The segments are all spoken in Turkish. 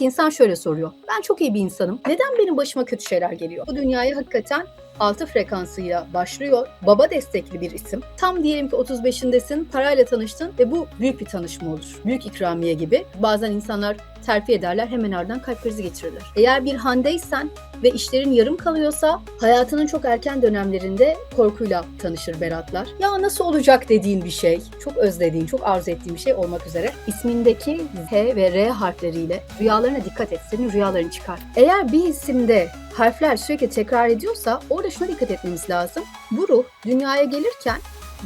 Birçok insan şöyle soruyor. Ben çok iyi bir insanım. Neden benim başıma kötü şeyler geliyor? Bu dünyaya hakikaten 6 frekansıyla başlıyor. Baba destekli bir isim. Tam diyelim ki 35'indesin, parayla tanıştın ve bu büyük bir tanışma olur. Büyük ikramiye gibi. Bazen insanlar terfi ederler, hemen ardından kalp krizi geçirirler. Eğer bir Hande'ysen ve işlerin yarım kalıyorsa hayatının çok erken dönemlerinde korkuyla tanışır Beratlar. Ya nasıl olacak dediğin bir şey, çok özlediğin, çok arzu ettiğin bir şey olmak üzere ismindeki H ve R harfleriyle rüyalarına dikkat et. Senin rüyaların çıkar. Eğer bir isimde harfler sürekli tekrar ediyorsa orada şuna dikkat etmemiz lazım. Bu ruh dünyaya gelirken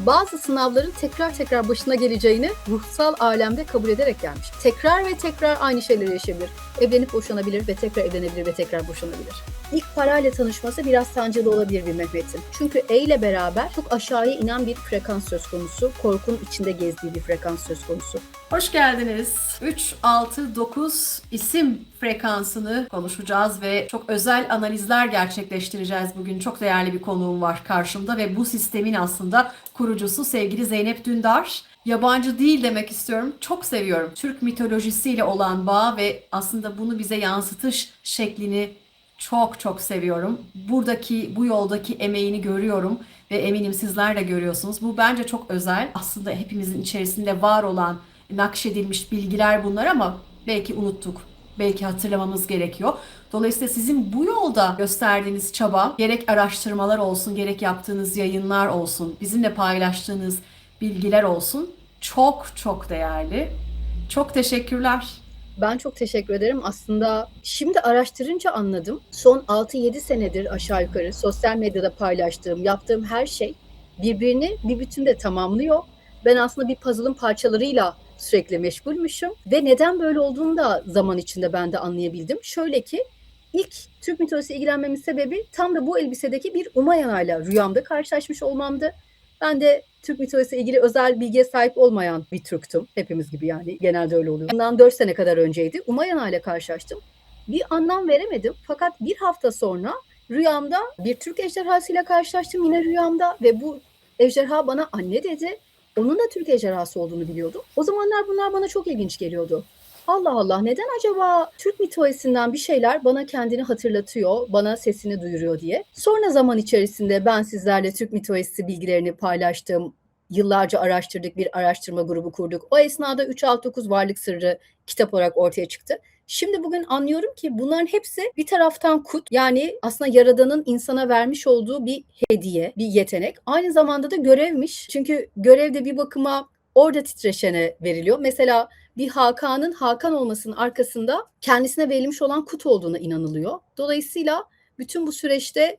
bazı sınavların tekrar başına geleceğini ruhsal alemde kabul ederek gelmiş. Tekrar ve tekrar aynı şeyleri yaşayabilir. Evlenip boşanabilir ve tekrar evlenebilir ve tekrar boşanabilir. İlk parayla tanışması biraz sancılı olabilir bir Mehmet'in. Çünkü E ile beraber çok aşağıya inen bir frekans söz konusu. Korkunun içinde gezdiği bir frekans söz konusu. Hoş geldiniz. 3, 6, 9 isim frekansını konuşacağız ve çok özel analizler gerçekleştireceğiz bugün. Çok değerli bir konuğum var karşımda ve bu sistemin aslında kurucusu sevgili Zeynep Dündar. Yabancı değil demek istiyorum. Çok seviyorum. Türk mitolojisiyle olan bağ ve aslında bunu bize yansıtış şeklini çok seviyorum. Bu yoldaki emeğini görüyorum ve eminim sizler de görüyorsunuz. Bu bence çok özel. Aslında hepimizin içerisinde var olan nakşedilmiş bilgiler bunlar ama belki unuttuk. Belki hatırlamamız gerekiyor. Dolayısıyla sizin bu yolda gösterdiğiniz çaba, gerek araştırmalar olsun, gerek yaptığınız yayınlar olsun, bizimle paylaştığınız bilgiler olsun, çok değerli. Çok teşekkürler. Ben çok teşekkür ederim. Aslında şimdi araştırınca anladım. Son 6-7 senedir aşağı yukarı sosyal medyada paylaştığım, yaptığım her şey birbirini bir bütünde tamamlıyor. Ben aslında bir puzzle'ın parçalarıyla sürekli meşgulmüşüm ve neden böyle olduğunu da zaman içinde ben de anlayabildim. Şöyle ki ilk Türk mitolojisiyle ilgilenmemin sebebi tam da bu elbisedeki bir Umayana'yla rüyamda karşılaşmış olmamdı. Ben de Türk mitolojisiyle ilgili özel bilgiye sahip olmayan bir Türktüm. Hepimiz gibi yani genelde öyle oluyor. Bundan 4 sene kadar önceydi. Umayana ile karşılaştım. Bir anlam veremedim. Fakat bir hafta sonra rüyamda bir Türk ejderhasıyla karşılaştım yine rüyamda ve bu ejderha bana anne dedi. Onun da Türk ejderhası olduğunu biliyordum. O zamanlar bunlar bana çok ilginç geliyordu. Allah Allah, neden acaba Türk mitolojisinden bir şeyler bana kendini hatırlatıyor, bana sesini duyuruyor diye. Sonra zaman içerisinde ben sizlerle Türk mitolojisi bilgilerini paylaştım. Yıllarca araştırdık, bir araştırma grubu kurduk. O esnada 369 Varlık Sırrı kitap olarak ortaya çıktı. Şimdi bugün anlıyorum ki bunların hepsi bir taraftan kut, yani aslında Yaradan'ın insana vermiş olduğu bir hediye, bir yetenek. Aynı zamanda da görevmiş. Çünkü görev de bir bakıma orada titreşene veriliyor. Mesela bir Hakan'ın Hakan olmasının arkasında kendisine verilmiş olan kut olduğuna inanılıyor. Dolayısıyla bütün bu süreçte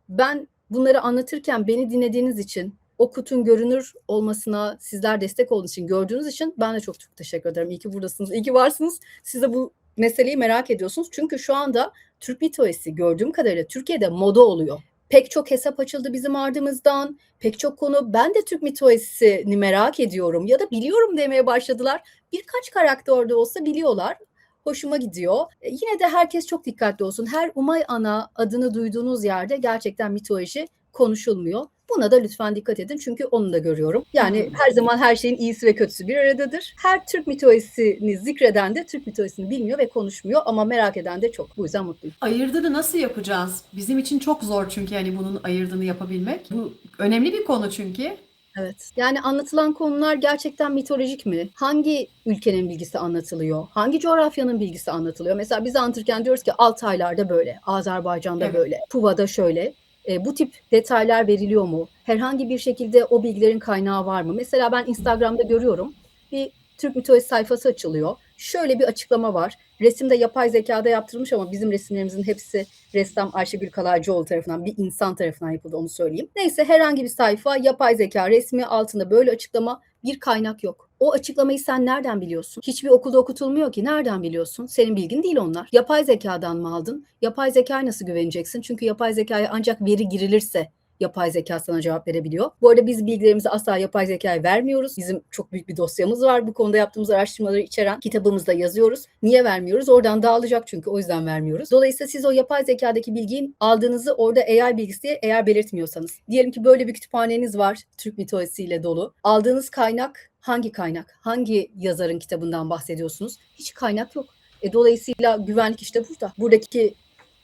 ben bunları anlatırken beni dinlediğiniz için, o kutun görünür olmasına sizler destek olduğunuz için, gördüğünüz için ben de çok teşekkür ederim. İyi ki buradasınız, iyi ki varsınız. Siz de bu meseleyi merak ediyorsunuz. Çünkü şu anda Türk mitolojisi gördüğüm kadarıyla Türkiye'de moda oluyor. Pek çok hesap açıldı bizim ardımızdan. Pek çok konu, ben de Türk mitolojisini merak ediyorum ya da biliyorum demeye başladılar. Birkaç karakter orada olsa biliyorlar. Hoşuma gidiyor. Yine de herkes çok dikkatli olsun. Her Umay Ana adını duyduğunuz yerde gerçekten mitoloji konuşulmuyor. Buna da lütfen dikkat edin çünkü onu da görüyorum. Yani her zaman her şeyin iyisi ve kötüsü bir aradadır. Her Türk mitolojisini zikreden de Türk mitolojisini bilmiyor ve konuşmuyor ama merak eden de çok. Bu yüzden mutluyum. Ayırdığını nasıl yapacağız? Bizim için çok zor çünkü hani bunun ayırdığını yapabilmek. Bu önemli bir konu çünkü. Evet. Yani anlatılan konular gerçekten mitolojik mi? Hangi ülkenin bilgisi anlatılıyor? Hangi coğrafyanın bilgisi anlatılıyor? Mesela biz anlatırken diyoruz ki Altaylar'da böyle, Azerbaycan'da Evet. böyle, Tuva'da şöyle. Bu tip detaylar veriliyor mu? Herhangi bir şekilde o bilgilerin kaynağı var mı? Mesela ben Instagram'da görüyorum. Bir Türk mitolojisi sayfası açılıyor. Şöyle bir açıklama var. Resimde yapay zekada yaptırılmış ama bizim resimlerimizin hepsi ressam Ayşegül Kalaycıoğlu tarafından, bir insan tarafından yapıldı, onu söyleyeyim. Neyse, herhangi bir sayfa, yapay zeka resmi, altında böyle açıklama, bir kaynak yok. O açıklamayı sen nereden biliyorsun? Hiçbir okulda okutulmuyor ki. Nereden biliyorsun? Senin bilgin değil onlar. Yapay zekadan mı aldın? Yapay zekaya nasıl güveneceksin? Çünkü yapay zekaya ancak veri girilirse yapay zeka sana cevap verebiliyor. Bu arada biz bilgilerimizi asla yapay zekaya vermiyoruz. Bizim çok büyük bir dosyamız var. Bu konuda yaptığımız araştırmaları içeren kitabımızda yazıyoruz. Niye vermiyoruz? Oradan dağılacak çünkü, o yüzden vermiyoruz. Dolayısıyla siz o yapay zekadaki bilgiyi aldığınızı orada AI bilgisi diye eğer belirtmiyorsanız. Diyelim ki böyle bir kütüphaneniz var, Türk mitolojisiyle dolu. Aldığınız kaynak hangi kaynak? Hangi yazarın kitabından bahsediyorsunuz? Hiç kaynak yok. Dolayısıyla güvenlik işte burada. Buradaki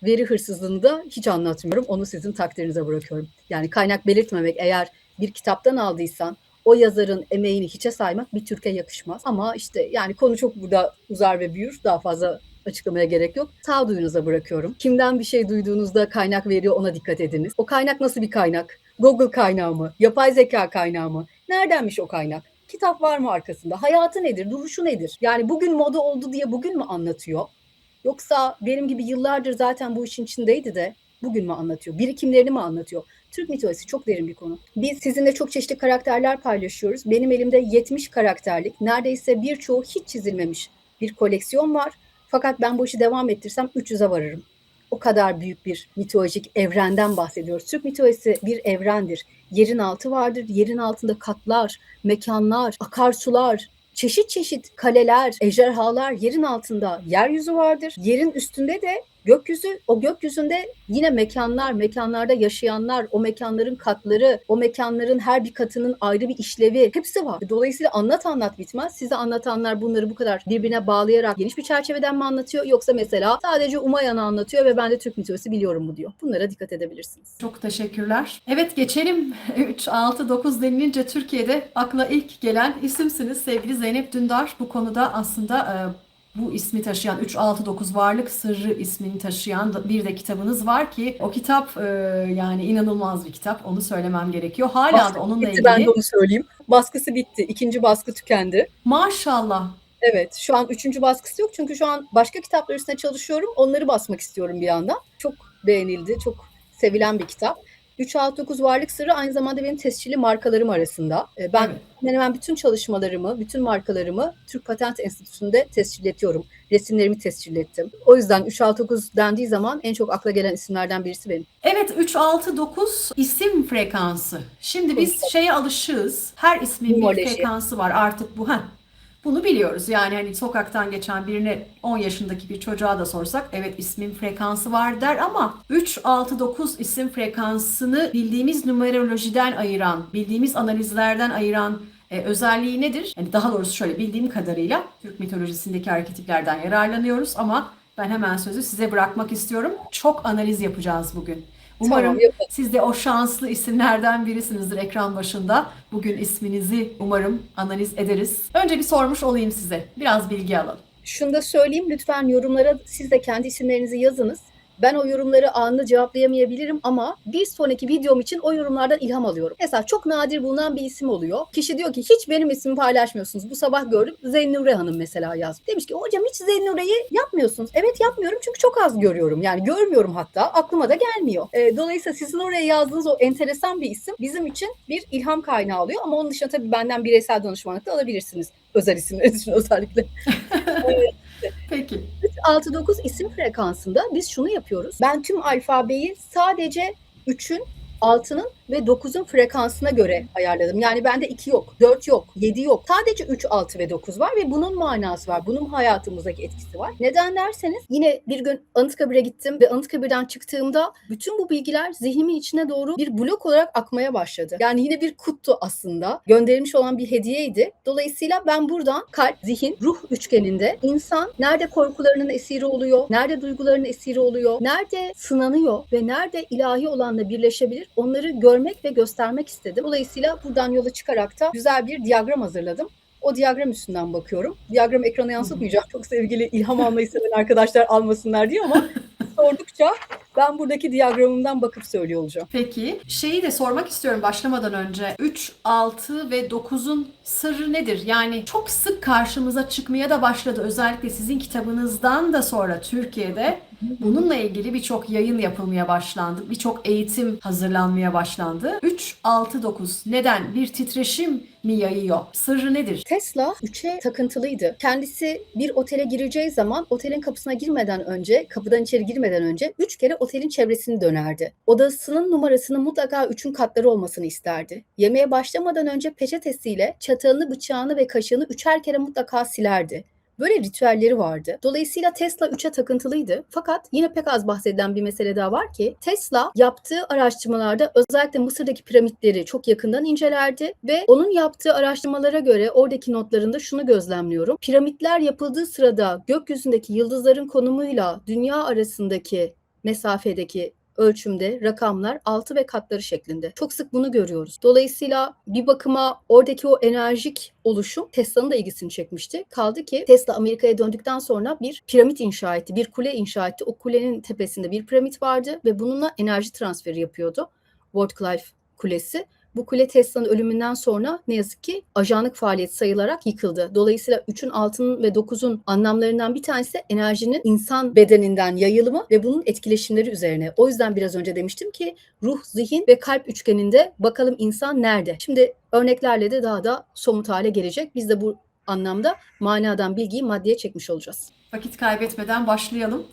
veri hırsızlığını da hiç anlatmıyorum. Onu sizin takdirinize bırakıyorum. Yani kaynak belirtmemek, eğer bir kitaptan aldıysan o yazarın emeğini hiçe saymak bir Türkiye yakışmaz. Ama işte yani konu çok burada uzar ve büyür. Daha fazla açıklamaya gerek yok. Sağduyunuza bırakıyorum. Kimden bir şey duyduğunuzda kaynak veriyor, ona dikkat ediniz. O kaynak nasıl bir kaynak? Google kaynağı mı? Yapay zeka kaynağı mı? Neredenmiş o kaynak? Kitap var mı arkasında? Hayatı nedir? Duruşu nedir? Yani bugün moda oldu diye bugün mü anlatıyor? Yoksa benim gibi yıllardır zaten bu işin içindeydi de bugün mü anlatıyor? Birikimlerini mi anlatıyor? Türk mitolojisi çok derin bir konu. Biz sizinle çok çeşitli karakterler paylaşıyoruz. Benim elimde 70 karakterlik, neredeyse birçoğu hiç çizilmemiş bir koleksiyon var. Fakat ben bu işi devam ettirsem 300'e varırım. O kadar büyük bir mitolojik evrenden bahsediyoruz. Türk mitolojisi bir evrendir. Yerin altı vardır. Yerin altında katlar, mekanlar, akarsular, çeşit çeşit kaleler, ejderhalar, yerin altında yeryüzü vardır. Yerin üstünde de gökyüzü, o gökyüzünde yine mekanlar, mekanlarda yaşayanlar, o mekanların katları, o mekanların her bir katının ayrı bir işlevi, hepsi var. Dolayısıyla anlat bitmez. Size anlatanlar bunları bu kadar birbirine bağlayarak geniş bir çerçeveden mi anlatıyor? Yoksa mesela sadece Umayan'ı anlatıyor ve ben de Türk mitolojisi biliyorum mu diyor. Bunlara dikkat edebilirsiniz. Çok teşekkürler. Evet, geçelim. 3, 6, 9 denilince Türkiye'de akla ilk gelen isimsiniz sevgili Zeynep Dündar. Bu konuda aslında bu ismi taşıyan 369 Varlık Sırrı ismini taşıyan bir de kitabınız var ki o kitap yani inanılmaz bir kitap, onu söylemem gerekiyor. Hala Baskısı da onunla bitti, ben de ilgili onu söyleyeyim. Baskısı bitti. İkinci baskı tükendi. maşallah. Evet, şu an üçüncü baskısı yok çünkü şu an başka kitaplar üstüne çalışıyorum. Onları basmak istiyorum bir yandan. Çok beğenildi, çok sevilen bir kitap. 369 Varlık Sırrı aynı zamanda benim tescilli markalarım arasında. Ben Evet. hemen bütün çalışmalarımı, bütün markalarımı Türk Patent Enstitüsü'nde tescilletiyorum. Resimlerimi tescillettim. O yüzden 369 dendiği zaman en çok akla gelen isimlerden birisi benim. Evet, 3, 6, 9 isim frekansı. Şimdi biz şeye alışığız. Her ismin bir Numaroloji. frekansı var artık bu. Bunu biliyoruz. Yani hani sokaktan geçen birine, 10 yaşındaki bir çocuğa da sorsak evet ismin frekansı var der ama 3, 6, 9 isim frekansını bildiğimiz numerolojiden ayıran, bildiğimiz analizlerden ayıran özelliği nedir? Yani daha doğrusu şöyle, bildiğim kadarıyla Türk mitolojisindeki arketiplerden yararlanıyoruz ama ben hemen sözü size bırakmak istiyorum. Çok analiz yapacağız bugün. Tamam, Umarım yapalım. siz de o şanslı isimlerden birisinizdir ekran başında. Bugün isminizi umarım analiz ederiz. Önce bir sormuş olayım size. Biraz bilgi alalım. Şunu da söyleyeyim, lütfen yorumlara siz de kendi isimlerinizi yazınız. Ben o yorumları anında cevaplayamayabilirim ama bir sonraki videom için o yorumlardan ilham alıyorum. Mesela çok nadir bulunan bir isim oluyor. Kişi diyor ki hiç benim ismimi paylaşmıyorsunuz. Bu sabah gördüm, Zennure Hanım mesela yazmış. Demiş ki hocam hiç Zennure'yi yapmıyorsunuz. Evet, yapmıyorum çünkü çok az görüyorum. Yani görmüyorum, hatta aklıma da gelmiyor. Dolayısıyla sizin oraya yazdığınız o enteresan bir isim bizim için bir ilham kaynağı oluyor. Ama onun dışında tabii benden bireysel danışmanlık da alabilirsiniz. Özel isimler için özellikle. Peki. 369 isim frekansında biz şunu yapıyoruz. Ben tüm alfabeyi sadece 3'ün, 6'nın ve 9'un frekansına göre ayarladım. Yani bende 2 yok, 4 yok, 7 yok. Sadece 3, 6 ve 9 var ve bunun manası var. Bunun hayatımızdaki etkisi var. Neden derseniz yine bir gün Anıtkabir'e gittim ve Anıtkabir'den çıktığımda bütün bu bilgiler zihnimin içine doğru bir blok olarak akmaya başladı. Yani yine bir kuttu aslında. Gönderilmiş olan bir hediyeydi. Dolayısıyla ben buradan kalp, zihin, ruh üçgeninde insan nerede korkularının esiri oluyor, nerede duygularının esiri oluyor, nerede sınanıyor ve nerede ilahi olanla birleşebilir, onları görmek ve göstermek istedim. Dolayısıyla buradan yola çıkarak da güzel bir diyagram hazırladım. O diyagram üstünden bakıyorum. Diyagram ekrana yansıtmayacağım. Çok sevgili ilham almayı seven arkadaşlar almasınlar diye ama sordukça ben buradaki diyagramımdan bakıp söylüyor olacağım. Peki. Şeyi de sormak istiyorum başlamadan önce. 3, 6 ve 9'un sırrı nedir? Yani çok sık karşımıza çıkmaya da başladı. Özellikle sizin kitabınızdan da sonra Türkiye'de bununla ilgili birçok yayın yapılmaya başlandı. Birçok eğitim hazırlanmaya başlandı. 3, 6, 9. Neden? Bir titreşim mi yayıyor? Sırrı nedir? Tesla 3'e takıntılıydı. Kendisi bir otele gireceği zaman otelin kapısına girmeden önce, kapıdan içeri girmeden önce 3 kere otelin çevresini dönerdi. Odasının numarasının mutlaka 3'ün katları olmasını isterdi. Yemeğe başlamadan önce peçetesiyle çatalını, bıçağını ve kaşığını 3'er kere mutlaka silerdi. Böyle ritüelleri vardı. Dolayısıyla Tesla 3'e takıntılıydı. Fakat yine pek az bahsedilen bir mesele daha var ki Tesla yaptığı araştırmalarda özellikle Mısır'daki piramitleri çok yakından incelerdi ve onun yaptığı araştırmalara göre oradaki notlarında şunu gözlemliyorum. Piramitler yapıldığı sırada gökyüzündeki yıldızların konumuyla dünya arasındaki mesafedeki ölçümde rakamlar altı ve katları şeklinde. Çok sık bunu görüyoruz. Dolayısıyla bir bakıma oradaki o enerjik oluşum Tesla'nın da ilgisini çekmişti. Kaldı ki Tesla Amerika'ya döndükten sonra bir piramit inşa etti, bir kule inşa etti. O kulenin tepesinde bir piramit vardı ve bununla enerji transferi yapıyordu. Wardcliffe Kulesi. Bu kule Tesla'nın ölümünden sonra ne yazık ki ajanlık faaliyet sayılarak yıkıldı. Dolayısıyla 3'ün, 6'nın ve 9'un anlamlarından bir tanesi enerjinin insan bedeninden yayılımı ve bunun etkileşimleri üzerine. O yüzden biraz önce demiştim ki ruh, zihin ve kalp üçgeninde bakalım insan nerede? Şimdi örneklerle de daha da somut hale gelecek. Biz de bu anlamda manadan bilgiyi maddeye çekmiş olacağız. Vakit kaybetmeden başlayalım.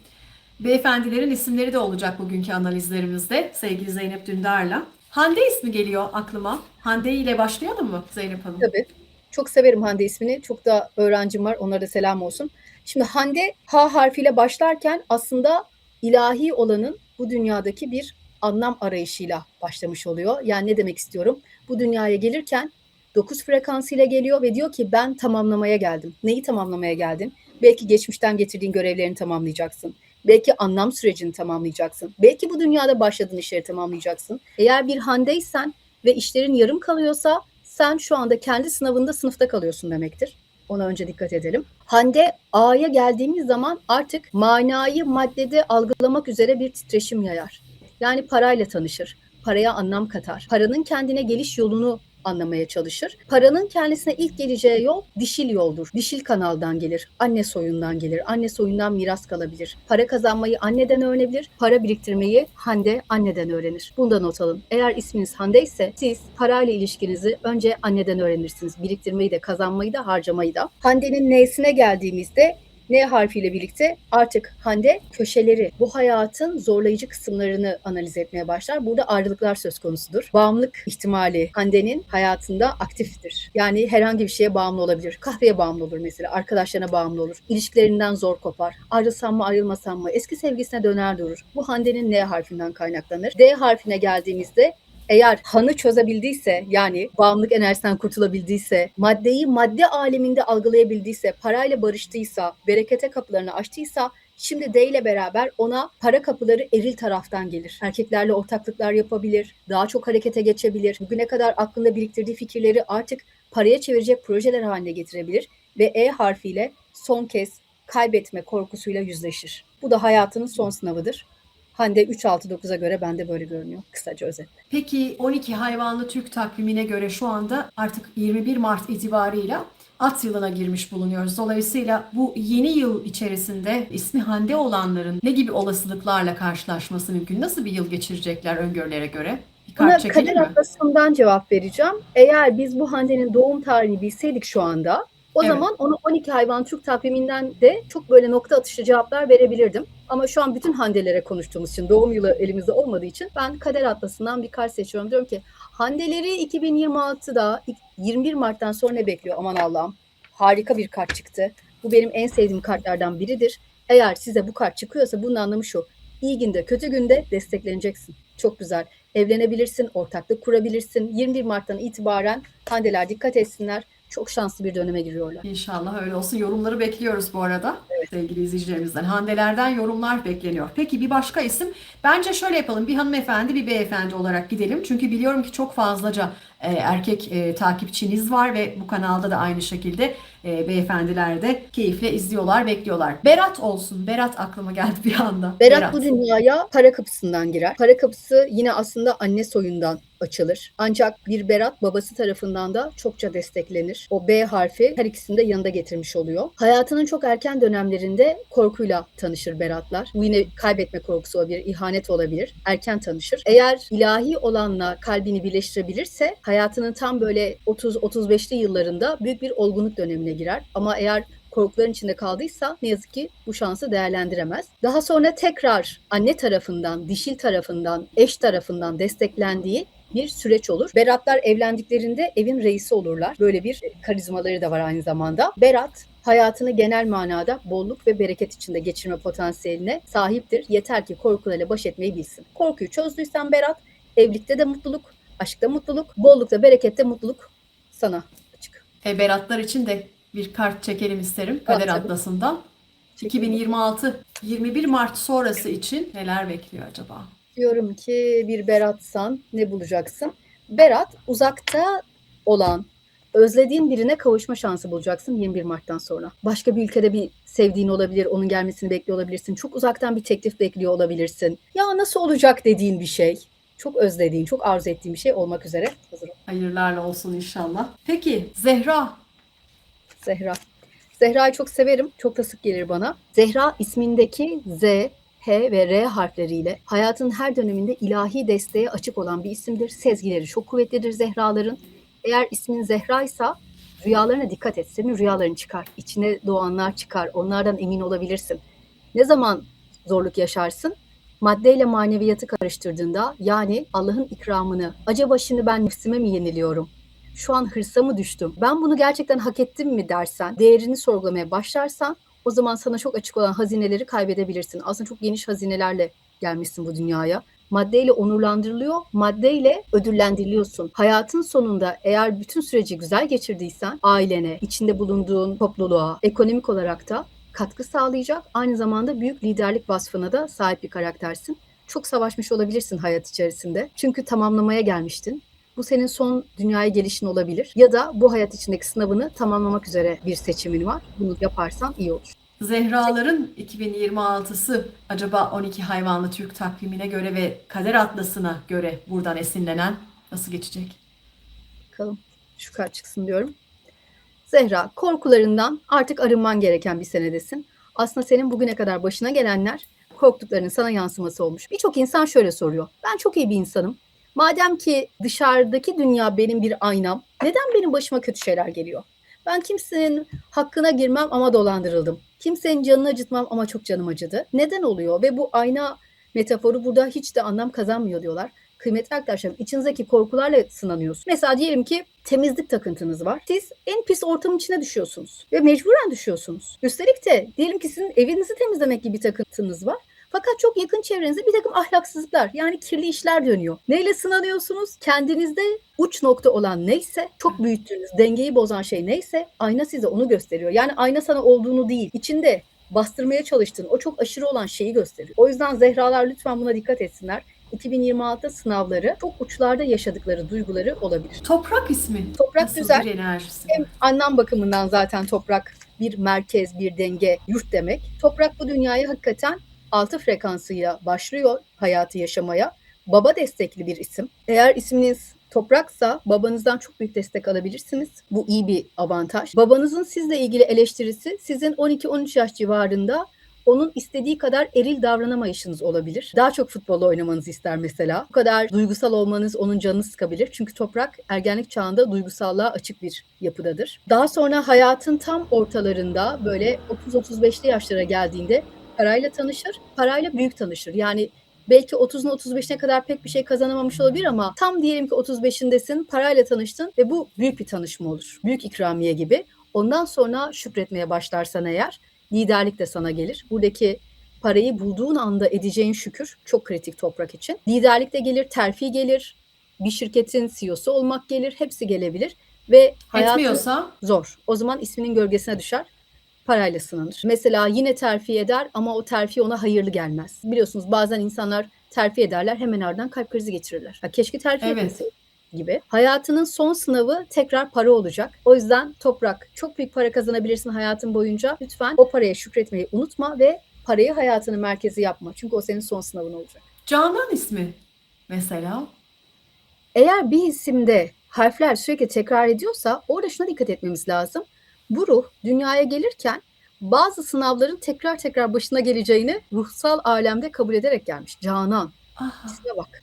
Beyefendilerin isimleri de olacak bugünkü analizlerimizde sevgili Zeynep Dündar'la. Hande ismi geliyor aklıma. Hande ile başlayalım mı Zeynep Hanım? Tabii. Çok severim Hande ismini. Çok da öğrencim var. Onlara da selam olsun. Şimdi Hande H harfiyle başlarken aslında ilahi olanın bu dünyadaki bir anlam arayışıyla başlamış oluyor. Yani ne demek istiyorum? Bu dünyaya gelirken 9 frekansıyla geliyor ve diyor ki ben tamamlamaya geldim. Neyi tamamlamaya geldin? Belki geçmişten getirdiğin görevlerini tamamlayacaksın. Belki anlam sürecini tamamlayacaksın. Belki bu dünyada başladığın işleri tamamlayacaksın. Eğer bir Hande'ysen ve işlerin yarım kalıyorsa sen şu anda kendi sınavında sınıfta kalıyorsun demektir. Ona önce dikkat edelim. Hande A'ya geldiğimiz zaman artık manayı maddede algılamak üzere bir titreşim yayar. Yani parayla tanışır, paraya anlam katar, paranın kendine geliş yolunu anlamaya çalışır. Paranın kendisine ilk geleceği yol dişil yoldur. Dişil kanaldan gelir, anne soyundan gelir, anne soyundan miras kalabilir. Para kazanmayı anneden öğrenebilir, para biriktirmeyi Hande anneden öğrenir. Bundan not alın. Eğer isminiz Hande ise siz parayla ilişkinizi önce anneden öğrenirsiniz. Biriktirmeyi de, kazanmayı da, harcamayı da. Hande'nin N'sine geldiğimizde N harfiyle birlikte artık Hande köşeleri, bu hayatın zorlayıcı kısımlarını analiz etmeye başlar. Burada ayrılıklar söz konusudur. Bağımlılık ihtimali Hande'nin hayatında aktiftir. Yani herhangi bir şeye bağımlı olabilir. Kahveye bağımlı olur mesela, arkadaşlarına bağımlı olur. İlişkilerinden zor kopar. Ayrılsam mı ayrılmasam mı? Eski sevgisine döner durur. Bu Hande'nin N harfinden kaynaklanır. D harfine geldiğimizde eğer Han'ı çözebildiyse, yani bağımlılık enerjisinden kurtulabildiyse, maddeyi madde aleminde algılayabildiyse, parayla barıştıysa, berekete kapılarını açtıysa, şimdi D ile beraber ona para kapıları eril taraftan gelir. Erkeklerle ortaklıklar yapabilir, daha çok harekete geçebilir, bugüne kadar aklında biriktirdiği fikirleri artık paraya çevirecek projeler haline getirebilir ve E harfiyle son kez kaybetme korkusuyla yüzleşir. Bu da hayatının son sınavıdır. Hande 3-6-9'a göre bende böyle görünüyor. Kısaca özet. Peki 12 hayvanlı Türk takvimine göre şu anda artık 21 Mart itibarıyla At yılına girmiş bulunuyoruz. Dolayısıyla bu yeni yıl içerisinde ismi Hande olanların ne gibi olasılıklarla karşılaşması mümkün? Nasıl bir yıl geçirecekler öngörülere göre? Bir Buna kart çekelim kader mi? atlasından cevap vereceğim. Eğer biz bu Hande'nin doğum tarihini bilseydik şu anda, o Evet. zaman ona 12 hayvan Türk takviminden de çok böyle nokta atışı cevaplar verebilirdim. Ama şu an bütün Handelere konuştuğumuz için, doğum yılı elimizde olmadığı için ben kader atlasından bir kart seçiyorum. Diyorum ki Handeleri 2026'da 21 Mart'tan sonra ne bekliyor? Aman Allah'ım, harika bir kart çıktı. Bu benim en sevdiğim kartlardan biridir. Eğer size bu kart çıkıyorsa bunun anlamı şu: İyi günde, kötü günde destekleneceksin. Çok güzel. Evlenebilirsin, ortaklık kurabilirsin. 21 Mart'tan itibaren Handeler dikkat etsinler. Çok şanslı bir döneme giriyorlar. İnşallah öyle olsun. Yorumları bekliyoruz bu arada sevgili izleyicilerimizden. Handelerden yorumlar bekleniyor. Peki bir başka isim. Bence şöyle yapalım. Bir hanımefendi, bir beyefendi olarak gidelim. Çünkü biliyorum ki çok fazlaca erkek takipçiniz var ve bu kanalda da aynı şekilde beyefendiler de keyifle izliyorlar, bekliyorlar. Berat olsun. Berat aklıma geldi bir anda. Berat bu dünyaya para kapısından girer. Para kapısı yine aslında anne soyundan açılır. Ancak bir Berat babası tarafından da çokça desteklenir. O B harfi her ikisini de yanında getirmiş oluyor. Hayatının çok erken dönemlerinde korkuyla tanışır Beratlar. Bu yine kaybetme korkusu olabilir, ihanet olabilir. Erken tanışır. Eğer ilahi olanla kalbini birleştirebilirse hayatının tam böyle 30-35'li yıllarında büyük bir olgunluk dönemine girer. Ama eğer korkuların içinde kaldıysa ne yazık ki bu şansı değerlendiremez. Daha sonra tekrar anne tarafından, dişil tarafından, eş tarafından desteklendiği bir süreç olur. Beratlar evlendiklerinde evin reisi olurlar. Böyle bir karizmaları da var aynı zamanda. Berat hayatını genel manada bolluk ve bereket içinde geçirme potansiyeline sahiptir. Yeter ki korkularıyla baş etmeyi bilsin. Korkuyu çözdüysen Berat, evlilikte de mutluluk, aşkta mutluluk, bollukta, berekette mutluluk sana açık. Beratlar için de bir kart çekelim isterim Kader Tabii. Atlası'ndan. Çekelim. 2026 21 Mart sonrası için neler bekliyor acaba? Diyorum ki bir Beratsan ne bulacaksın? Berat, uzakta olan, özlediğin birine kavuşma şansı bulacaksın 21 Mart'tan sonra. Başka bir ülkede bir sevdiğin olabilir, onun gelmesini bekliyor olabilirsin. Çok uzaktan bir teklif bekliyor olabilirsin. Ya nasıl olacak dediğin bir şey. Çok özlediğin, çok arzu ettiğin bir şey olmak üzere. Hazırım. Hayırlarla olsun inşallah. Peki Zehra. Zehra. Zehra'yı çok severim. Çok da sık gelir bana. Zehra ismindeki Z, H ve R harfleriyle hayatın her döneminde ilahi desteğe açık olan bir isimdir. Sezgileri çok kuvvetlidir Zehra'ların. Eğer ismin Zehra'ysa rüyalarına dikkat et. Senin rüyaların çıkar. İçine doğanlar çıkar. Onlardan emin olabilirsin. Ne zaman zorluk yaşarsın? Maddeyle maneviyatı karıştırdığında, yani Allah'ın ikramını, acaba şimdi ben nefsime mi yeniliyorum? Şu an hırsa mı düştüm? Ben bunu gerçekten hak ettim mi dersen, değerini sorgulamaya başlarsan, o zaman sana çok açık olan hazineleri kaybedebilirsin. Aslında çok geniş hazinelerle gelmişsin bu dünyaya. Maddeyle onurlandırılıyor, maddeyle ödüllendiriliyorsun. Hayatın sonunda eğer bütün süreci güzel geçirdiysen, ailene, içinde bulunduğun topluluğa, ekonomik olarak da katkı sağlayacak. Aynı zamanda büyük liderlik vasfına da sahip bir karaktersin. Çok savaşmış olabilirsin hayat içerisinde. Çünkü tamamlamaya gelmiştin. Bu senin son dünyaya gelişin olabilir. Ya da bu hayat içindeki sınavını tamamlamak üzere bir seçimin var. Bunu yaparsan iyi olur. Zehraların 2026'sı acaba 12 hayvanlı Türk takvimine göre ve Kader Atlası'na göre buradan esinlenen nasıl geçecek? Bakalım şu kart çıksın diyorum. Zehra, korkularından artık arınman gereken bir senedesin. Aslında senin bugüne kadar başına gelenler korktuklarının sana yansıması olmuş. Birçok insan şöyle soruyor. Ben çok iyi bir insanım. Madem ki dışarıdaki dünya benim bir aynam, neden benim başıma kötü şeyler geliyor? Ben kimsenin hakkına girmem ama dolandırıldım. Kimsenin canını acıtmam ama çok canım acıdı. Neden oluyor? Ve bu ayna metaforu burada hiç de anlam kazanmıyor diyorlar. Kıymetli arkadaşlarım, içinizdeki korkularla sınanıyorsunuz. Mesela diyelim ki temizlik takıntınız var. Siz en pis ortamın içine düşüyorsunuz ve mecburen düşüyorsunuz. Üstelik de diyelim ki sizin evinizi temizlemek gibi bir takıntınız var. Fakat çok yakın çevrenizde bir takım ahlaksızlıklar, yani kirli işler dönüyor. Neyle sınanıyorsunuz? Kendinizde uç nokta olan neyse, çok büyüttüğünüz, dengeyi bozan şey neyse, ayna size onu gösteriyor. Yani ayna sana olduğunu değil, içinde bastırmaya çalıştığın o çok aşırı olan şeyi gösteriyor. O yüzden Zehralar lütfen buna dikkat etsinler. 2026 sınavları çok uçlarda yaşadıkları duyguları olabilir. Toprak ismi. Toprak Nasıl güzel. bir enerjisi Hem var? anlam bakımından zaten toprak bir merkez, bir denge, yurt demek. Toprak bu dünyaya hakikaten 6 frekansıyla başlıyor hayatı yaşamaya. Baba destekli bir isim. Eğer isminiz topraksa babanızdan çok büyük destek alabilirsiniz. Bu iyi bir avantaj. Babanızın sizle ilgili eleştirisi sizin 12-13 yaş civarında onun istediği kadar eril davranamayışınız olabilir. Daha çok futbol oynamanızı ister mesela. Bu kadar duygusal olmanız onun canını sıkabilir. Çünkü toprak ergenlik çağında duygusallığa açık bir yapıdadır. Daha sonra hayatın tam ortalarında böyle 30-35'li yaşlara geldiğinde parayla tanışır, parayla büyük tanışır. Yani belki 30'una 35'ine kadar pek bir şey kazanamamış olabilir ama tam diyelim ki 35'indesin, parayla tanıştın ve bu büyük bir tanışma olur. Büyük ikramiye gibi. Ondan sonra şükretmeye başlarsan eğer liderlik de sana gelir. Buradaki parayı bulduğun anda edeceğin şükür çok kritik toprak için. Liderlik de gelir, terfi gelir, bir şirketin CEO'su olmak gelir, hepsi gelebilir. Ve hayatın Etmiyorsa zor. O zaman isminin gölgesine düşer, parayla sınanır. Mesela yine terfi eder ama o terfi ona hayırlı gelmez. Biliyorsunuz bazen insanlar terfi ederler, hemen ardından kalp krizi geçirirler. Ha, keşke terfi evet. etmeseydi gibi. Hayatının son sınavı tekrar para olacak. O yüzden toprak, çok büyük para kazanabilirsin hayatın boyunca. Lütfen o paraya şükretmeyi unutma ve parayı hayatının merkezi yapma. Çünkü o senin son sınavın olacak. Canan ismi mesela. Eğer bir isimde harfler sürekli tekrar ediyorsa orada şuna dikkat etmemiz lazım. Bu ruh dünyaya gelirken bazı sınavların tekrar tekrar başına geleceğini ruhsal alemde kabul ederek gelmiş. Canan. Aha. İsme bak.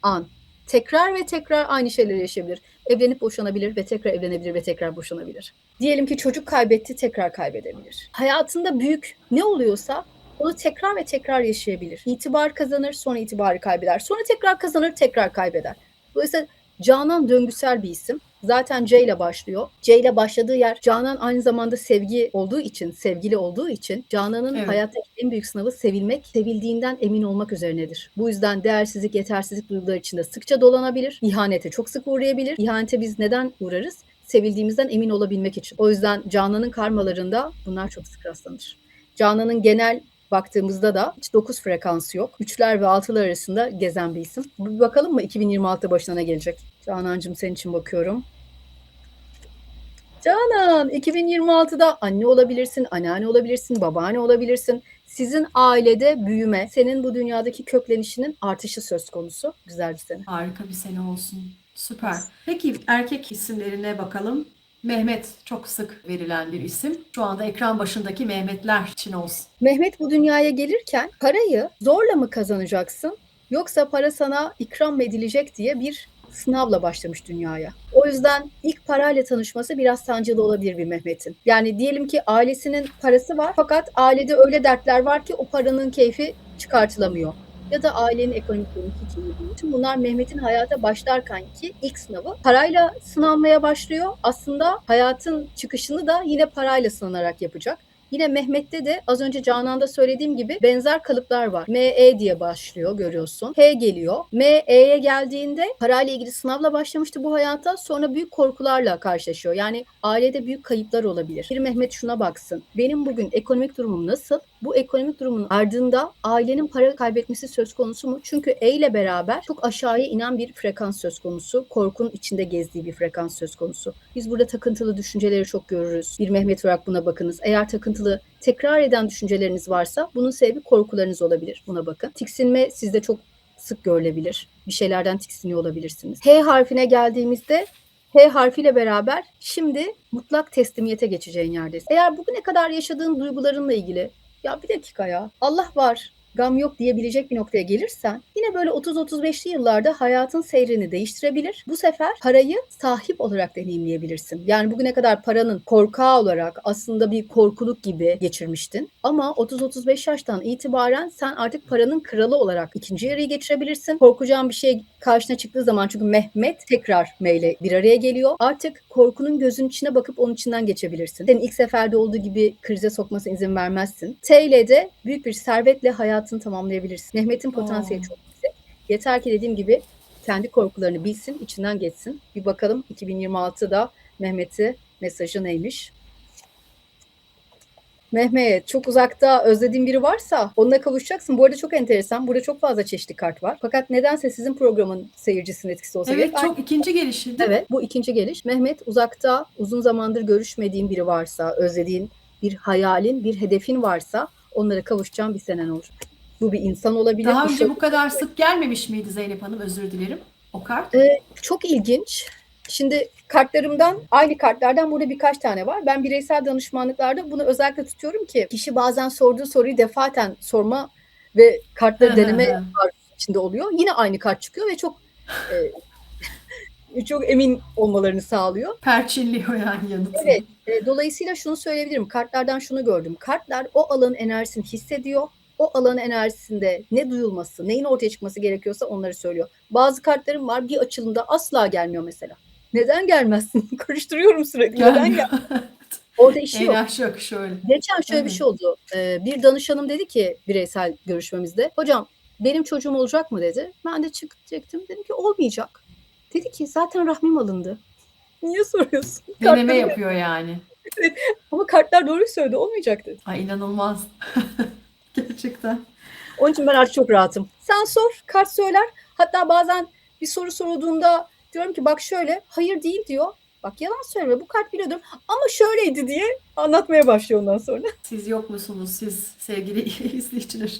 An. Tekrar ve tekrar aynı şeyleri yaşayabilir. Evlenip boşanabilir ve tekrar evlenebilir ve tekrar boşanabilir. Diyelim ki çocuk kaybetti, tekrar kaybedebilir. Hayatında büyük ne oluyorsa onu tekrar ve tekrar yaşayabilir. İtibar kazanır, sonra itibarı kaybeder. Sonra tekrar kazanır, tekrar kaybeder. Dolayısıyla Canan döngüsel bir isim. Zaten C ile başlıyor. C ile başladığı yer Canan aynı zamanda sevgi olduğu için, sevgili olduğu için Canan'ın Evet. hayattaki en büyük sınavı sevilmek, sevildiğinden emin olmak üzerinedir. Bu yüzden değersizlik, yetersizlik duyguları içinde sıkça dolanabilir. İhanete çok sık uğrayabilir. İhanete biz neden uğrarız? Sevildiğimizden emin olabilmek için. O yüzden Canan'ın karmalarında bunlar çok sık rastlanır. Canan'ın genel baktığımızda da hiç 9 frekansı yok. 3'ler ve 6'lar arasında gezen bir isim. Bir bakalım mı 2026'da başına ne gelecek? Canancığım senin için bakıyorum. Canan, 2026'da anne olabilirsin, anneanne olabilirsin, babaanne olabilirsin. Sizin ailede büyüme, senin bu dünyadaki köklenişinin artışı söz konusu. Güzel bir sene. Harika bir sene olsun. Süper. Peki erkek isimlerine bakalım. Mehmet çok sık verilen bir isim. Şu anda ekran başındaki Mehmetler için olsun. Mehmet bu dünyaya gelirken parayı zorla mı kazanacaksın yoksa para sana ikram mı edilecek diye bir sınavla başlamış dünyaya. O yüzden ilk parayla tanışması biraz sancılı olabilir bir Mehmet'in. Yani diyelim ki ailesinin parası var fakat ailede öyle dertler var ki o paranın keyfi çıkartılamıyor. Ya da ailenin ekonomik durumu hiç iyi değil. Tüm bunlar Mehmet'in hayata başlarkenki ilk sınavı. Parayla sınanmaya başlıyor. Aslında hayatın çıkışını da yine parayla sınanarak yapacak. Yine Mehmet'te de az önce Canan'da söylediğim gibi benzer kalıplar var. M-E diye başlıyor görüyorsun. H geliyor. M-E'ye geldiğinde parayla ilgili sınavla başlamıştı bu hayata. Sonra büyük korkularla karşılaşıyor. Yani ailede büyük kayıplar olabilir. Bir Mehmet şuna baksın. Benim bugün ekonomik durumum nasıl? Bu ekonomik durumun ardında ailenin para kaybetmesi söz konusu mu? Çünkü E ile beraber çok aşağıya inen bir frekans söz konusu. Korkunun içinde gezdiği bir frekans söz konusu. Biz burada takıntılı düşünceleri çok görürüz. Bir Mehmet olarak buna bakınız. Eğer takıntılı, tekrar eden düşünceleriniz varsa bunun sebebi korkularınız olabilir. Buna bakın. Tiksinme sizde çok sık görülebilir. Bir şeylerden tiksiniyor olabilirsiniz. H harfine geldiğimizde H harfiyle beraber şimdi mutlak teslimiyete geçeceğin yerdesin. Eğer bugüne kadar yaşadığın duygularınla ilgili ya bir dakika ya Allah var gam yok diyebilecek bir noktaya gelirsen yine böyle 30-35'li yıllarda hayatın seyrini değiştirebilir. Bu sefer parayı sahip olarak deneyimleyebilirsin. Yani bugüne kadar paranın korkağı olarak aslında bir korkuluk gibi geçirmiştin. Ama 30-35 yaştan itibaren sen artık paranın kralı olarak ikinci yarıyı geçirebilirsin. Korkacağın bir şey karşına çıktığı zaman çünkü Mehmet tekrar M ile bir araya geliyor. Artık korkunun gözünün içine bakıp onun içinden geçebilirsin. Senin ilk seferde olduğu gibi krize sokmasına izin vermezsin. T ile de büyük bir servetle hayatını tamamlayabilirsin. Mehmet'in potansiyeli çok yüksek. Yeter ki dediğim gibi kendi korkularını bilsin, içinden geçsin. Bir bakalım 2026'da Mehmet'e mesajı neymiş? Mehmet, çok uzakta özlediğin biri varsa onunla kavuşacaksın. Bu arada çok enteresan. Burada çok fazla çeşitli kart var. Fakat nedense sizin programın seyircisinin etkisi olsa gerek. Evet, çok ikinci gelişi değil mi? Evet, bu ikinci geliş. Mehmet, uzakta uzun zamandır görüşmediğin biri varsa, özlediğin bir hayalin, bir hedefin varsa onlara kavuşacağın bir senen olur. Bu bir insan olabilir. Daha bir önce şey bu kadar sık gelmemiş miydi Zeynep Hanım? Özür dilerim. O kart. Çok ilginç. Şimdi kartlarımdan, aynı kartlardan burada birkaç tane var. Ben bireysel danışmanlıklarda bunu özellikle tutuyorum ki kişi bazen sorduğu soruyu defaten sorma ve kartları deneme arzusu içinde oluyor. Yine aynı kart çıkıyor ve çok emin olmalarını sağlıyor. Perçinliyor yani yanıtını. Evet. Dolayısıyla şunu söyleyebilirim. Kartlardan şunu gördüm. Kartlar o alanın enerjisini hissediyor. O alanın enerjisinde ne duyulması, neyin ortaya çıkması gerekiyorsa onları söylüyor. Bazı kartlarım var bir açılımda asla gelmiyor mesela. Neden gelmezsin? Karıştırıyorum sürekli. Neden Gelmiyor. Orada işi yok. Enerji yok şöyle. Geçen şöyle bir Evet. şey oldu. Bir danışanım dedi ki bireysel görüşmemizde. Hocam benim çocuğum olacak mı dedi. Ben de çıkacaktım. Dedim ki olmayacak. Dedi ki zaten rahmim alındı. Niye soruyorsun? Deneme yapıyor yani. Ama kartlar doğru söyledi. Olmayacak dedi. Ay inanılmaz. Gerçekten. Onun için ben artık çok rahatım. Sen sor, kart söyler. Hatta bazen bir soru sorulduğunda diyorum ki bak şöyle, hayır değil diyor. Bak yalan söyleme, bu kart biliyordum ama şöyleydi diye anlatmaya başlıyor ondan sonra. Siz yok musunuz siz sevgili izleyiciler?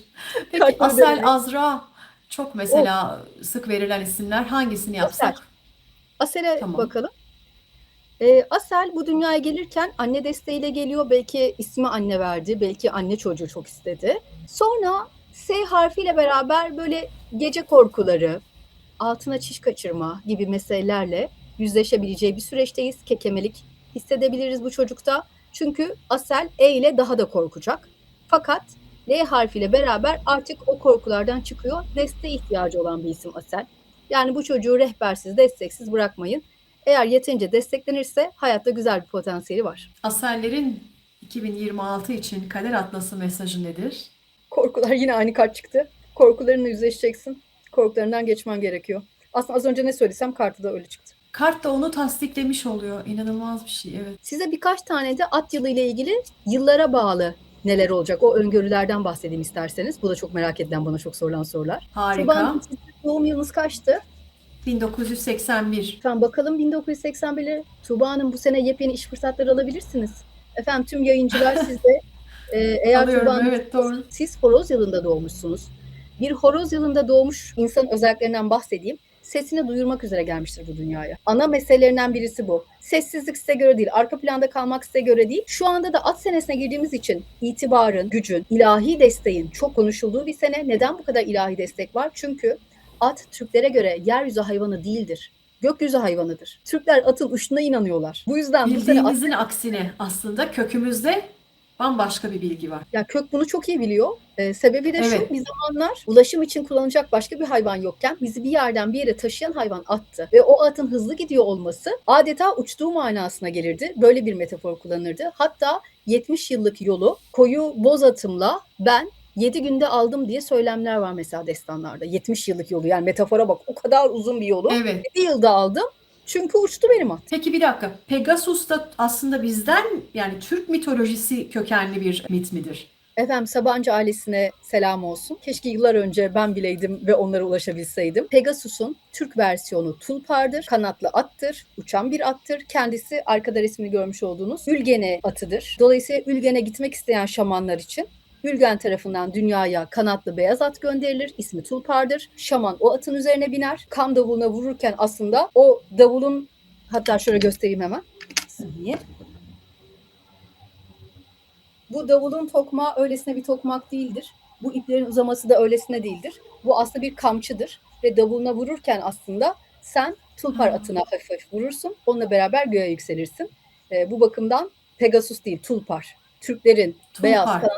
Peki Kartları Asel, denemek. Azra çok mesela sık verilen isimler. Hangisini yapsak? Asel'e Tamam. bakalım. Asel bu dünyaya gelirken anne desteğiyle geliyor. Belki ismi anne verdi, belki anne çocuğu çok istedi. Sonra S harfiyle beraber böyle gece korkuları, altına çiş kaçırma gibi meselelerle yüzleşebileceği bir süreçteyiz. Kekemelik hissedebiliriz bu çocukta. Çünkü Asel E ile daha da korkacak. Fakat L harfiyle beraber artık o korkulardan çıkıyor. Desteğe ihtiyacı olan bir isim Asel. Yani bu çocuğu rehbersiz, desteksiz bırakmayın. Eğer yeterince desteklenirse hayatta güzel bir potansiyeli var. Asellerin 2026 için kader atlası mesajı nedir? Korkular, yine aynı kart çıktı. Korkularınla yüzleşeceksin. Korkularından geçmen gerekiyor. Aslında az önce ne söylesem kartı da öyle çıktı. Kart da onu tasdiklemiş oluyor. İnanılmaz bir şey, evet. Size birkaç tane de at yılı ile ilgili yıllara bağlı neler olacak, o öngörülerden bahsedeyim isterseniz. Bu da çok merak edilen, bana çok sorulan sorular. Harika. Tuğba'nın doğum yılınız kaçtı? 1981. Efendim bakalım 1981'e. Tuğba Hanım, bu sene yepyeni iş fırsatları alabilirsiniz. Efendim tüm yayıncılar sizde. Eğer Alıyorum, Tuğba Hanım, evet, doğru. siz horoz yılında doğmuşsunuz. Bir horoz yılında doğmuş insan özelliklerinden bahsedeyim. Sesini duyurmak üzere gelmiştir bu dünyaya. Ana meselelerinden birisi bu. Sessizlik size göre değil, arka planda kalmak size göre değil. Şu anda da at senesine girdiğimiz için itibarın, gücün, ilahi desteğin çok konuşulduğu bir sene. Neden bu kadar ilahi destek var? Çünkü at Türklere göre yeryüzü hayvanı değildir. Gökyüzü hayvanıdır. Türkler atın uçtuğuna inanıyorlar. Bu yüzden bu sene Bildiğimizin aksine aslında kökümüzde bambaşka bir bilgi var. ya kök bunu çok iyi biliyor. Sebebi de şu, Evet. bir zamanlar ulaşım için kullanılacak başka bir hayvan yokken bizi bir yerden bir yere taşıyan hayvan attı. Ve o atın hızlı gidiyor olması adeta uçtuğu manasına gelirdi. Böyle bir metafor kullanırdı. Hatta 70 yıllık yolu koyu boz atımla ben 7 günde aldım diye söylemler var mesela destanlarda. 70 yıllık yolu, yani metafora bak, o kadar uzun bir yolu. Evet. 7 yılda aldım. Çünkü uçtu benim at. Peki bir dakika. Pegasus da aslında bizden, yani Türk mitolojisi kökenli bir mit midir? Efendim Sabancı ailesine selam olsun. Keşke yıllar önce ben bileydim ve onlara ulaşabilseydim. Pegasus'un Türk versiyonu Tulpar'dır. Kanatlı attır, uçan bir attır. Kendisi arkada resmini görmüş olduğunuz Ülgene atıdır. Dolayısıyla Ülgen'e gitmek isteyen şamanlar için Ülgen tarafından dünyaya kanatlı beyaz at gönderilir. İsmi Tulpar'dır. Şaman o atın üzerine biner. Kam davuluna vururken aslında o davulun, hatta şöyle göstereyim hemen. Bir saniye. Bu davulun tokmağı öylesine bir tokmak değildir. Bu iplerin uzaması da öylesine değildir. Bu aslında bir kamçıdır. Ve davuluna vururken aslında sen tulpar atına hafif hafif vurursun. Onunla beraber göğe yükselirsin. Bu bakımdan Pegasus değil, Tulpar. Türklerin beyaz kanatlı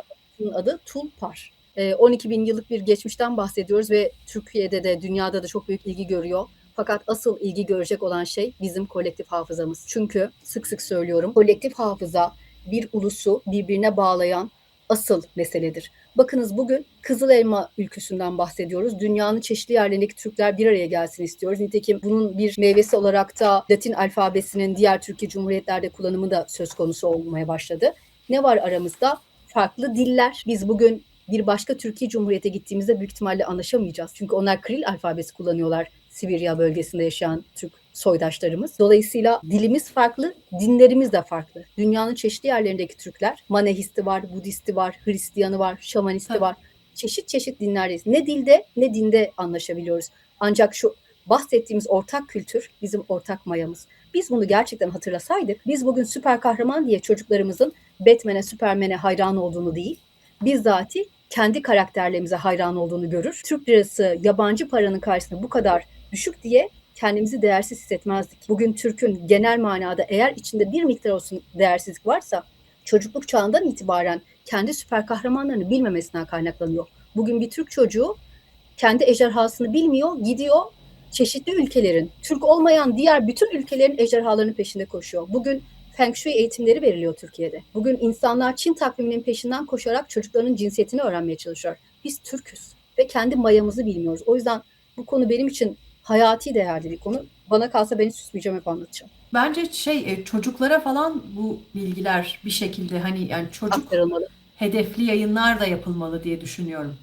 adı Tulpar. 12 bin yıllık bir geçmişten bahsediyoruz ve Türkiye'de de dünyada da çok büyük ilgi görüyor. Fakat asıl ilgi görecek olan şey bizim kolektif hafızamız. Çünkü sık sık söylüyorum, kolektif hafıza bir ulusu birbirine bağlayan asıl meseledir. Bakınız bugün Kızıl Elma ülküsünden bahsediyoruz. Dünyanın çeşitli yerlerindeki Türkler bir araya gelsin istiyoruz. Nitekim bunun bir meyvesi olarak da Latin alfabesinin diğer Türkiye Cumhuriyetlerde kullanımı da söz konusu olmaya başladı. Ne var aramızda? Farklı diller. Biz bugün bir başka Türkiye Cumhuriyete gittiğimizde büyük ihtimalle anlaşamayacağız. Çünkü onlar Kiril alfabesi kullanıyorlar. Sibirya bölgesinde yaşayan Türk soydaşlarımız. Dolayısıyla dilimiz farklı, dinlerimiz de farklı. Dünyanın çeşitli yerlerindeki Türkler, Manehisti var, Budisti var, Hristiyanı var, Şamanisti var. Çeşit çeşit dinlerdeyiz. Ne dilde ne dinde anlaşabiliyoruz. Ancak şu bahsettiğimiz ortak kültür bizim ortak mayamız. Biz bunu gerçekten hatırlasaydık, biz bugün süper kahraman diye çocuklarımızın Batman'e, Superman'e hayran olduğunu değil, bizzati kendi karakterlerimize hayran olduğunu görür. Türk lirası yabancı paranın karşısında bu kadar düşük diye kendimizi değersiz hissetmezdik. Bugün Türk'ün genel manada eğer içinde bir miktar olsun değersizlik varsa çocukluk çağından itibaren kendi süper kahramanlarını bilmemesinden kaynaklanıyor. Bugün bir Türk çocuğu kendi ejderhasını bilmiyor, gidiyor çeşitli ülkelerin, Türk olmayan diğer bütün ülkelerin ejderhalarının peşinde koşuyor. Bugün Feng Shui eğitimleri veriliyor Türkiye'de. Bugün insanlar Çin takviminin peşinden koşarak çocukların cinsiyetini öğrenmeye çalışıyor. Biz Türk'üz ve kendi mayamızı bilmiyoruz. O yüzden bu konu benim için hayati değerli bir konu. Bana kalsa ben hiç susmayacağım, hep anlatacağım. Bence çocuklara falan bu bilgiler bir şekilde, hani yani çocuk Aktarılmalı. hedefli yayınlar da yapılmalı diye düşünüyorum.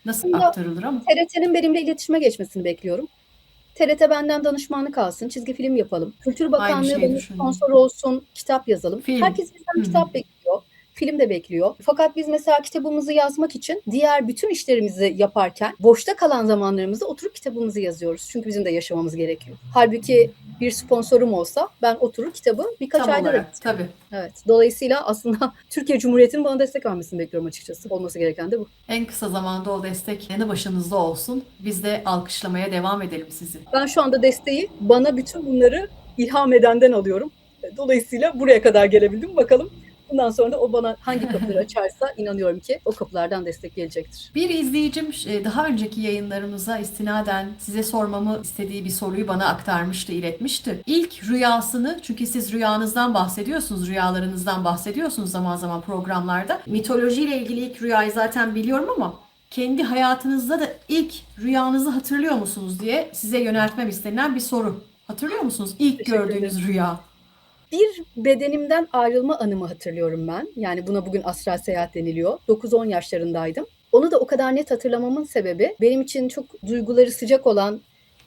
Nasıl Aslında aktarılır ama? TRT'nin benimle iletişime geçmesini bekliyorum. TRT benden danışmanlık alsın, çizgi film yapalım. Kültür Bakanlığı şeyi benim düşündüm. sponsor olsun, kitap yazalım. Film. Herkes bizden kitap bekliyor, film de bekliyor. Fakat biz mesela kitabımızı yazmak için diğer bütün işlerimizi yaparken boşta kalan zamanlarımızda oturup kitabımızı yazıyoruz. Çünkü bizim de yaşamamız gerekiyor. Halbuki bir sponsorum olsa ben oturur kitabı birkaç Tam ayda olarak tabii. Evet. Dolayısıyla aslında Türkiye Cumhuriyeti'nin bana destek vermesini bekliyorum açıkçası. Olması gereken de bu. En kısa zamanda o destek yanı başınızda olsun. Biz de alkışlamaya devam edelim sizi. Ben şu anda desteği bana bütün bunları ilham edenden alıyorum. Dolayısıyla buraya kadar gelebildim. Bakalım Bundan sonra da o bana hangi kapıları açarsa inanıyorum ki o kapılardan destek gelecektir. Bir izleyicim daha önceki yayınlarımıza istinaden size sormamı istediği bir soruyu bana aktarmıştı, iletmişti. İlk rüyasını, çünkü siz rüyanızdan bahsediyorsunuz, rüyalarınızdan bahsediyorsunuz zaman zaman programlarda. Mitolojiyle ilgili ilk rüyayı zaten biliyorum ama kendi hayatınızda da ilk rüyanızı hatırlıyor musunuz diye size yöneltmem istenilen bir soru. Hatırlıyor musunuz ilk Teşekkür ederim. gördüğünüz rüya? Bir bedenimden ayrılma anımı hatırlıyorum ben. Yani buna bugün astral seyahat deniliyor. 9-10 yaşlarındaydım. Onu da o kadar net hatırlamamın sebebi benim için çok duyguları sıcak olan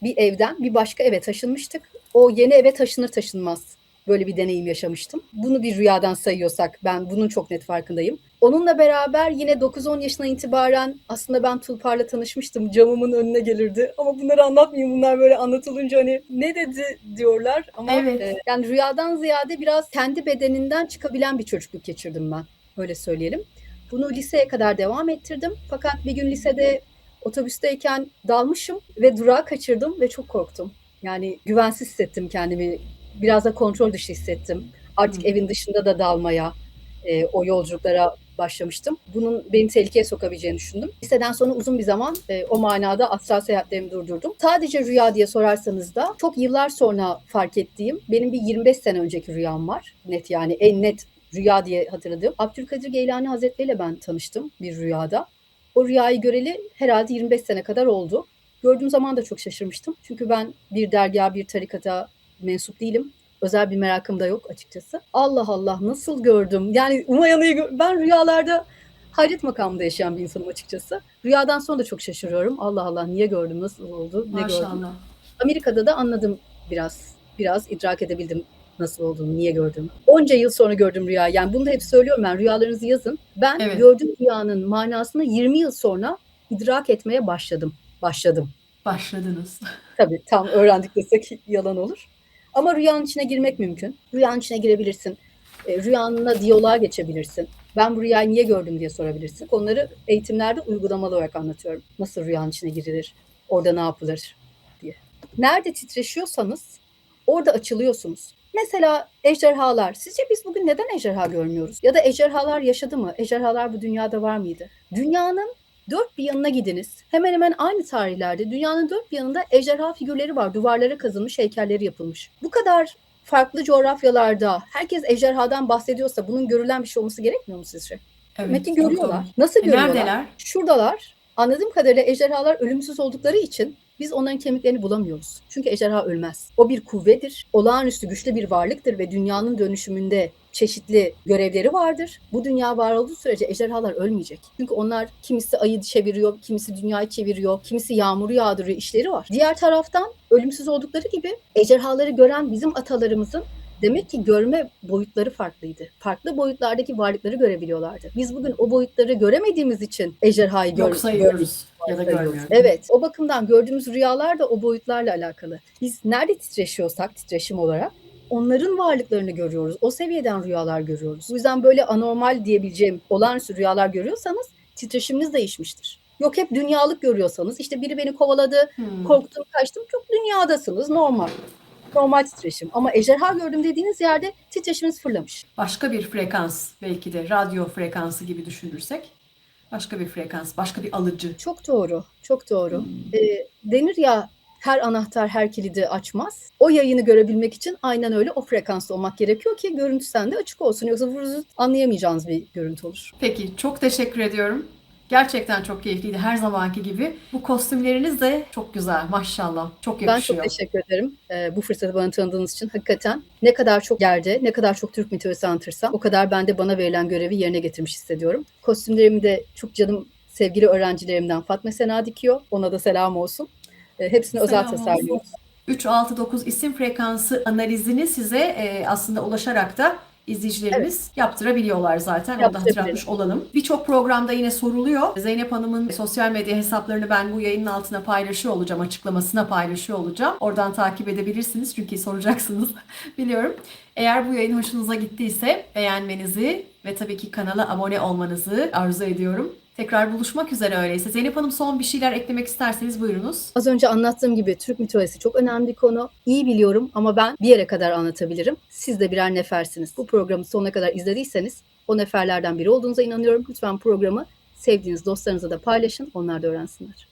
bir evden bir başka eve taşınmıştık. O yeni eve taşınır taşınmaz böyle bir deneyim yaşamıştım. Bunu bir rüyadan sayıyorsak ben bunun çok net farkındayım. Onunla beraber yine 9-10 yaşına itibaren aslında ben Tulpar'la tanışmıştım. Camımın önüne gelirdi. Ama bunları anlatmayayım. Bunlar böyle anlatılınca hani ne dedi diyorlar. Ama Evet. yani rüyadan ziyade biraz kendi bedeninden çıkabilen bir çocukluk geçirdim ben. Öyle söyleyelim. Bunu liseye kadar devam ettirdim. Fakat bir gün lisede otobüsteyken dalmışım ve durağı kaçırdım ve çok korktum. Yani güvensiz hissettim kendimi. Biraz da kontrol dışı hissettim. Artık evin dışında da dalmaya, o yolculuklara başlamıştım. Bunun beni tehlikeye sokabileceğini düşündüm. Liseden sonra uzun bir zaman o manada astral seyahatlerimi durdurdum. Sadece rüya diye sorarsanız da çok yıllar sonra fark ettiğim benim bir 25 sene önceki rüyam var. Net, yani en net rüya diye hatırladığım. Abdülkadir Geylani Hazretleri ile ben tanıştım bir rüyada. O rüyayı göreli herhalde 25 sene kadar oldu. Gördüğüm zaman da çok şaşırmıştım. Çünkü ben bir dergaha, bir tarikata mensup değilim. Özel bir merakım da yok açıkçası. Allah Allah, nasıl gördüm? Yani Umayan'ı ben rüyalarda hayret makamında yaşayan bir insanım açıkçası. Rüyadan sonra da çok şaşırıyorum. Allah Allah, niye gördüm, nasıl oldu, ne gördüm? Maşallah. Amerika'da da anladım biraz idrak edebildim nasıl olduğunu, niye gördüm. Onca yıl sonra gördüm rüya. Yani bunu da hep söylüyorum ben, rüyalarınızı yazın. Ben Evet. gördüğüm rüyanın manasını 20 yıl sonra idrak etmeye başladım. Başladınız. Tabii tam öğrendik desek yalan olur. Ama rüyanın içine girmek mümkün. Rüyanın içine girebilirsin. Rüyanla diyaloğa geçebilirsin. Ben bu rüyayı niye gördüm diye sorabilirsin. Onları eğitimlerde uygulamalı olarak anlatıyorum. Nasıl rüyanın içine girilir, orada ne yapılır diye. Nerede titreşiyorsanız orada açılıyorsunuz. Mesela ejderhalar. Sizce biz bugün neden ejderha görmüyoruz? Ya da ejderhalar yaşadı mı? Ejderhalar bu dünyada var mıydı? Dünyanın dört bir yanına gidiniz. Hemen hemen aynı tarihlerde dünyanın dört bir yanında ejderha figürleri var. Duvarlara kazılmış, heykelleri yapılmış. Bu kadar farklı coğrafyalarda herkes ejderhadan bahsediyorsa bunun görülen bir şey olması gerekmiyor mu sizce? Demek ki çok görüyorlar. doğru. Nasıl görüyorlar? Neredeler? Şuradalar. Anladığım kadarıyla ejderhalar ölümsüz oldukları için biz onların kemiklerini bulamıyoruz. Çünkü ejderha ölmez. O bir kuvvedir, olağanüstü güçlü bir varlıktır ve dünyanın dönüşümünde çeşitli görevleri vardır. Bu dünya var olduğu sürece ejderhalar ölmeyecek. Çünkü onlar kimisi ayı çeviriyor, kimisi dünyayı çeviriyor, kimisi yağmuru yağdırıyor, işleri var. Diğer taraftan ölümsüz oldukları gibi ejderhaları gören bizim atalarımızın demek ki görme boyutları farklıydı. Farklı boyutlardaki varlıkları görebiliyorlardı. Biz bugün o boyutları göremediğimiz için ejderhayı Yok sayıyoruz ya da görmüyoruz. Evet, o bakımdan gördüğümüz rüyalar da o boyutlarla alakalı. Biz nerede titreşiyorsak titreşim olarak onların varlıklarını görüyoruz. O seviyeden rüyalar görüyoruz. Bu yüzden böyle anormal diyebileceğim olağanüstü rüyalar görüyorsanız titreşiminiz değişmiştir. Yok hep dünyalık görüyorsanız, işte biri beni kovaladı, korktum, kaçtım, çok dünyadasınız, normal. Normal titreşim. Ama ejderha gördüm dediğiniz yerde titreşiminiz fırlamış. Başka bir frekans, belki de radyo frekansı gibi düşünürsek. Başka bir frekans, başka bir alıcı. Çok doğru, çok doğru. Denir ya, her anahtar her kilidi açmaz. O yayını görebilmek için aynen öyle o frekansta olmak gerekiyor ki görüntü sende açık olsun. Yoksa vuruzut anlayamayacağınız bir görüntü olur. Peki, çok teşekkür ediyorum. Gerçekten çok keyifliydi her zamanki gibi. Bu kostümleriniz de çok güzel maşallah. Çok yakışıyor. Ben çok teşekkür ederim bu fırsatı bana tanıdığınız için. Hakikaten ne kadar çok yerde, ne kadar çok Türk mitolojisi anlatırsam o kadar ben de bana verilen görevi yerine getirmiş hissediyorum. Kostümlerimi de çok canım sevgili öğrencilerimden Fatma Sena dikiyor. Ona da selam olsun. Hepsini özel tasarlıyoruz. 369 isim frekansı analizini size aslında ulaşarak da izleyicilerimiz yaptırabiliyorlar zaten. Onu da hatırlatmış olalım. Birçok programda yine soruluyor. Zeynep Hanım'ın sosyal medya hesaplarını ben bu yayının altına paylaşıyor olacağım. Açıklamasına paylaşıyor olacağım. Oradan takip edebilirsiniz. Çünkü soracaksınız biliyorum. Eğer bu yayın hoşunuza gittiyse beğenmenizi ve tabii ki kanala abone olmanızı arzu ediyorum. Tekrar buluşmak üzere öyleyse. Zeynep Hanım, son bir şeyler eklemek isterseniz buyurunuz. Az önce anlattığım gibi Türk mitolojisi çok önemli bir konu. İyi biliyorum ama ben bir yere kadar anlatabilirim. Siz de birer nefersiniz. Bu programı sonuna kadar izlediyseniz o neferlerden biri olduğunuza inanıyorum. Lütfen programı sevdiğiniz dostlarınızla da paylaşın. Onlar da öğrensinler.